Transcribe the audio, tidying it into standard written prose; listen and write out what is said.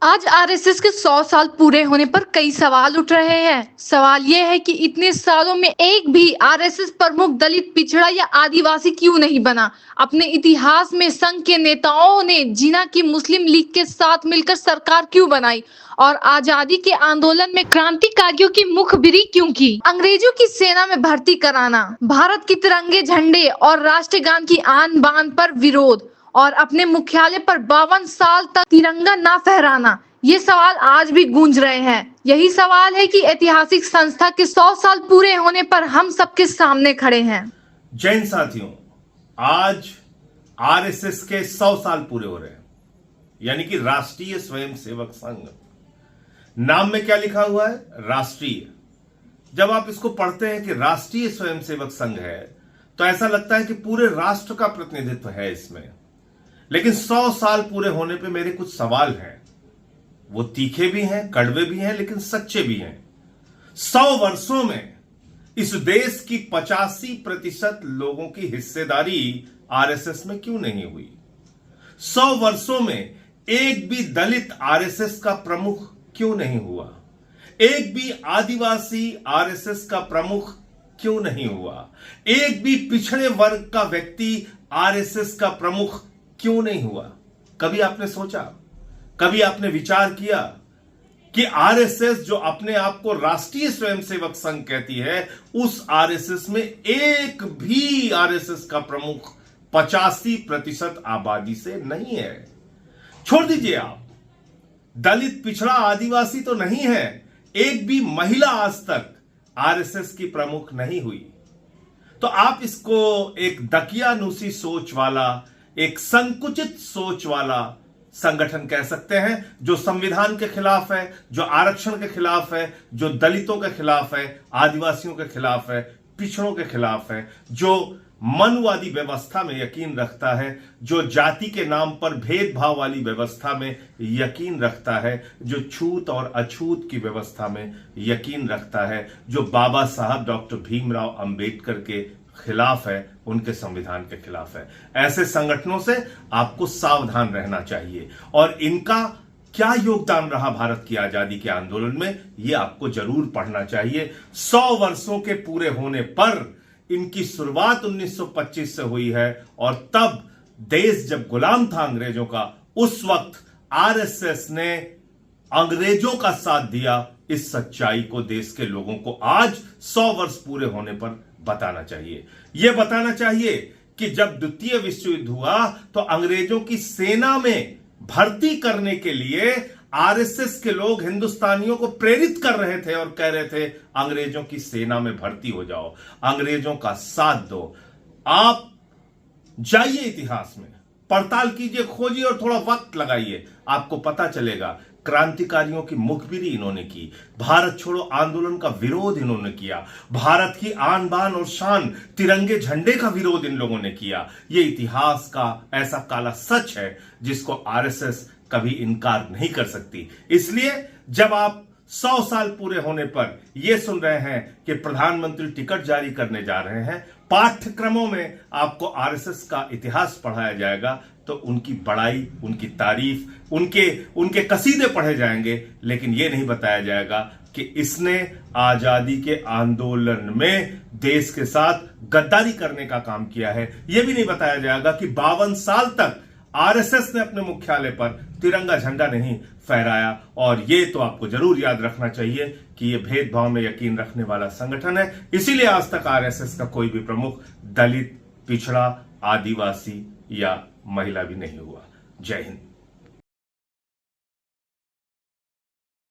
आज आरएसएस के 100 साल पूरे होने पर कई सवाल उठ रहे हैं। सवाल ये है कि इतने सालों में एक भी आरएसएस प्रमुख दलित, पिछड़ा या आदिवासी क्यों नहीं बना। अपने इतिहास में संघ के नेताओं ने जिना की मुस्लिम लीग के साथ मिलकर सरकार क्यों बनाई और आजादी के आंदोलन में क्रांतिकारियों की मुखबिरी क्यों की। अंग्रेजों की सेना में भर्ती कराना, भारत के तिरंगे झंडे और राष्ट्रगान की आन बान पर विरोध और अपने मुख्यालय पर 52 साल तक तिरंगा ना फहराना, ये सवाल आज भी गूंज रहे हैं। यही सवाल है कि ऐतिहासिक संस्था के 100 साल पूरे होने पर हम सबके सामने खड़े हैं। जय हिंद साथियों, आज आरएसएस के 100 साल पूरे हो रहे हैं, यानी कि राष्ट्रीय स्वयंसेवक संघ। नाम में क्या लिखा हुआ है? राष्ट्रीय। जब आप इसको पढ़ते हैं कि राष्ट्रीय स्वयंसेवक संघ है तो ऐसा लगता है कि पूरे राष्ट्र का प्रतिनिधित्व है इसमें। लेकिन 100 साल पूरे होने पे मेरे कुछ सवाल हैं। वो तीखे भी हैं, कड़वे भी हैं, लेकिन सच्चे भी हैं। 100 वर्षों में इस देश की 85% लोगों की हिस्सेदारी आरएसएस में क्यों नहीं हुई? 100 वर्षों में एक भी दलित आरएसएस का प्रमुख क्यों नहीं हुआ? एक भी आदिवासी आरएसएस का प्रमुख क्यों नहीं हुआ? एक भी पिछड़े वर्ग का व्यक्ति आरएसएस का प्रमुख क्यों नहीं हुआ? कभी आपने सोचा, कभी आपने विचार किया कि आरएसएस जो अपने आप को राष्ट्रीय स्वयंसेवक संघ कहती है, उस आरएसएस में एक भी आरएसएस का प्रमुख 85% आबादी से नहीं है। छोड़ दीजिए आप, दलित, पिछड़ा, आदिवासी तो नहीं है, एक भी महिला आज तक आरएसएस की प्रमुख नहीं हुई। तो आप इसको एक दकियानूसी सोच वाला, एक संकुचित सोच वाला संगठन कह सकते हैं, जो संविधान के खिलाफ है, जो आरक्षण के खिलाफ है, जो दलितों के खिलाफ है, आदिवासियों के खिलाफ है, पिछड़ों के खिलाफ है, जो मनुवादी व्यवस्था में यकीन रखता है, जो जाति के नाम पर भेदभाव वाली व्यवस्था में यकीन रखता है, जो छूत और अछूत की व्यवस्था में यकीन रखता है, जो बाबा साहब डॉक्टर भीमराव अंबेडकर के खिलाफ है, उनके संविधान के खिलाफ है। ऐसे संगठनों से आपको सावधान रहना चाहिए और इनका क्या योगदान रहा भारत की आजादी के आंदोलन में, यह आपको जरूर पढ़ना चाहिए। 100 वर्षों के पूरे होने पर इनकी शुरुआत 1925 से हुई है और तब देश जब गुलाम था अंग्रेजों का, उस वक्त आरएसएस ने अंग्रेजों का साथ दिया। इस सच्चाई को देश के लोगों को आज 100 वर्ष पूरे होने पर बताना चाहिए। यह बताना चाहिए कि जब द्वितीय विश्व युद्ध हुआ तो अंग्रेजों की सेना में भर्ती करने के लिए आरएसएस के लोग हिंदुस्तानियों को प्रेरित कर रहे थे और कह रहे थे, अंग्रेजों की सेना में भर्ती हो जाओ, अंग्रेजों का साथ दो। आप जाइए, इतिहास में पड़ताल कीजिए, खोजिए और थोड़ा वक्त लगाइए, आपको पता चलेगा क्रांतिकारियों की मुखबिरी इन्होंने की, भारत छोड़ो आंदोलन का विरोध इन्होंने किया, भारत की आन बान और शान तिरंगे झंडे का विरोध इन लोगों ने किया। यह इतिहास का ऐसा काला सच है जिसको आरएसएस कभी इनकार नहीं कर सकती। इसलिए जब आप 100 साल पूरे होने पर यह सुन रहे हैं कि प्रधानमंत्री टिकट जारी करने जा रहे हैं, पाठ्यक्रमों में आपको आरएसएस का इतिहास पढ़ाया जाएगा, तो उनकी बड़ाई, उनकी तारीफ, उनके कसीदे पढ़े जाएंगे, लेकिन यह नहीं बताया जाएगा कि इसने आजादी के आंदोलन में देश के साथ गद्दारी करने का काम किया है। यह भी नहीं बताया जाएगा कि 52 साल तक आरएसएस ने अपने मुख्यालय पर तिरंगा झंडा नहीं फहराया। और यह तो आपको जरूर याद रखना चाहिए कि यह भेदभाव में यकीन रखने वाला संगठन है। इसीलिए आज तक आरएसएस का कोई भी प्रमुख दलित, पिछड़ा, आदिवासी या महिला भी नहीं हुआ। जय हिंद।